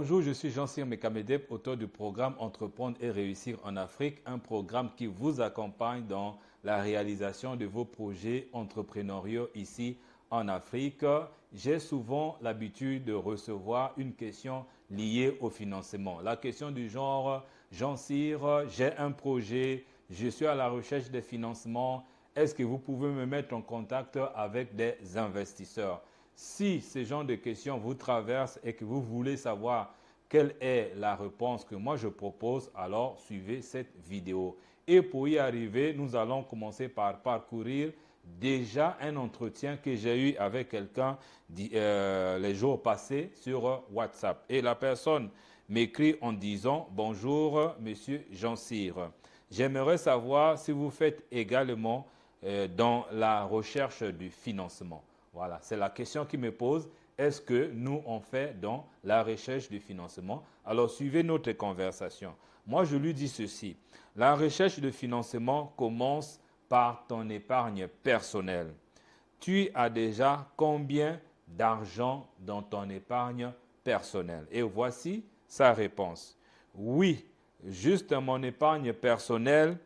Bonjour, je suis Jean-Cyr Mekamedeb, auteur du programme Entreprendre et réussir en Afrique, un programme qui vous accompagne dans la réalisation de vos projets entrepreneuriaux ici en Afrique. J'ai souvent l'habitude de recevoir une question liée au financement. La question du genre, Jean-Cyr, j'ai un projet, je suis à la recherche de financement, est-ce que vous pouvez me mettre en contact avec des investisseurs? Si ce genre de questions vous traverse et que vous voulez savoir quelle est la réponse que moi je propose, alors suivez cette vidéo. Et pour y arriver, nous allons commencer par parcourir déjà un entretien que j'ai eu avec quelqu'un les jours passés sur WhatsApp. Et la personne m'écrit en disant « Bonjour, monsieur Jean-Cyr. J'aimerais savoir si vous faites également dans la recherche du financement. » Voilà, c'est la question qui me pose. Est-ce que nous, on fait dans la recherche du financement? Alors, suivez notre conversation. Moi, je lui dis ceci. La recherche de financement commence par ton épargne personnelle. Tu as déjà combien d'argent dans ton épargne personnelle? Et voici sa réponse. Oui, juste mon épargne personnelle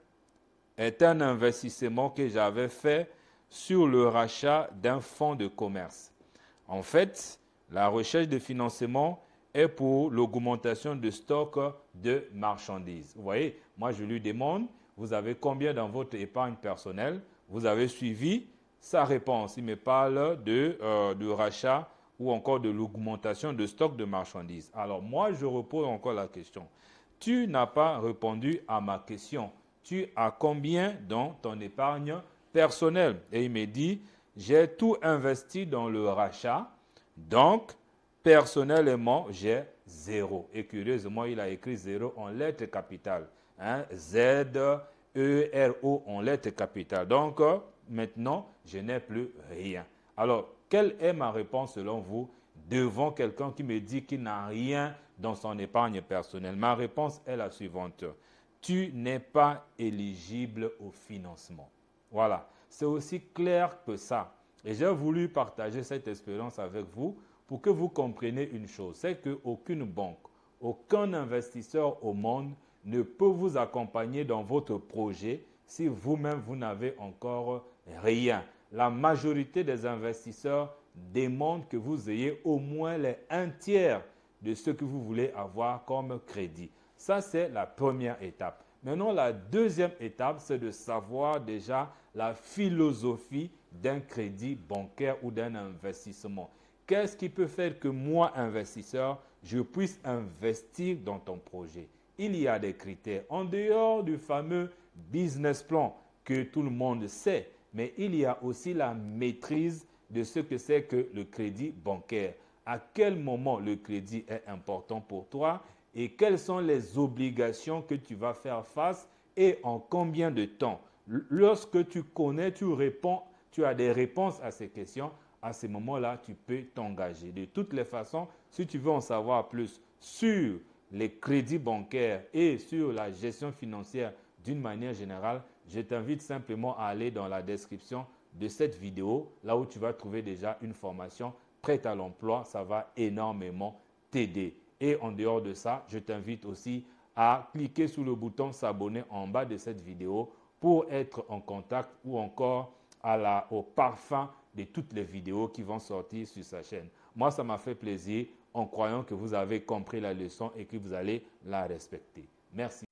est un investissement que j'avais fait sur le rachat d'un fonds de commerce. En fait, la recherche de financement est pour l'augmentation de stock de marchandises. Vous voyez, moi je lui demande, vous avez combien dans votre épargne personnelle? Vous avez suivi sa réponse. Il me parle de rachat ou encore de l'augmentation de stock de marchandises. Alors moi, je repose encore la question. Tu n'as pas répondu à ma question. Tu as combien dans ton épargne personnelle? Et il me dit, j'ai tout investi dans le rachat, donc personnellement, j'ai 0. Et curieusement, il a écrit 0 en lettres capitales. Hein? Z-E-R-O en lettres capitales. Donc, maintenant, je n'ai plus rien. Alors, quelle est ma réponse selon vous devant quelqu'un qui me dit qu'il n'a rien dans son épargne personnelle? Ma réponse est la suivante. Tu n'es pas éligible au financement. Voilà, c'est aussi clair que ça. Et j'ai voulu partager cette expérience avec vous pour que vous compreniez une chose. C'est qu'aucune banque, aucun investisseur au monde ne peut vous accompagner dans votre projet si vous-même, vous n'avez encore rien. La majorité des investisseurs demandent que vous ayez au moins les 1/3 de ce que vous voulez avoir comme crédit. Ça, c'est la première étape. Maintenant, la deuxième étape, c'est de savoir déjà la philosophie d'un crédit bancaire ou d'un investissement. Qu'est-ce qui peut faire que moi, investisseur, je puisse investir dans ton projet? Il y a des critères. En dehors du fameux business plan que tout le monde sait, mais il y a aussi la maîtrise de ce que c'est que le crédit bancaire. À quel moment le crédit est important pour toi? Et quelles sont les obligations que tu vas faire face et en combien de temps? Lorsque tu connais, tu réponds, tu as des réponses à ces questions, à ce moment-là, tu peux t'engager. De toutes les façons, si tu veux en savoir plus sur les crédits bancaires et sur la gestion financière d'une manière générale, je t'invite simplement à aller dans la description de cette vidéo, là où tu vas trouver déjà une formation prête à l'emploi. Ça va énormément t'aider. Et en dehors de ça, je t'invite aussi à cliquer sur le bouton s'abonner en bas de cette vidéo pour être en contact ou encore au parfum de toutes les vidéos qui vont sortir sur sa chaîne. Moi, ça m'a fait plaisir en croyant que vous avez compris la leçon et que vous allez la respecter. Merci.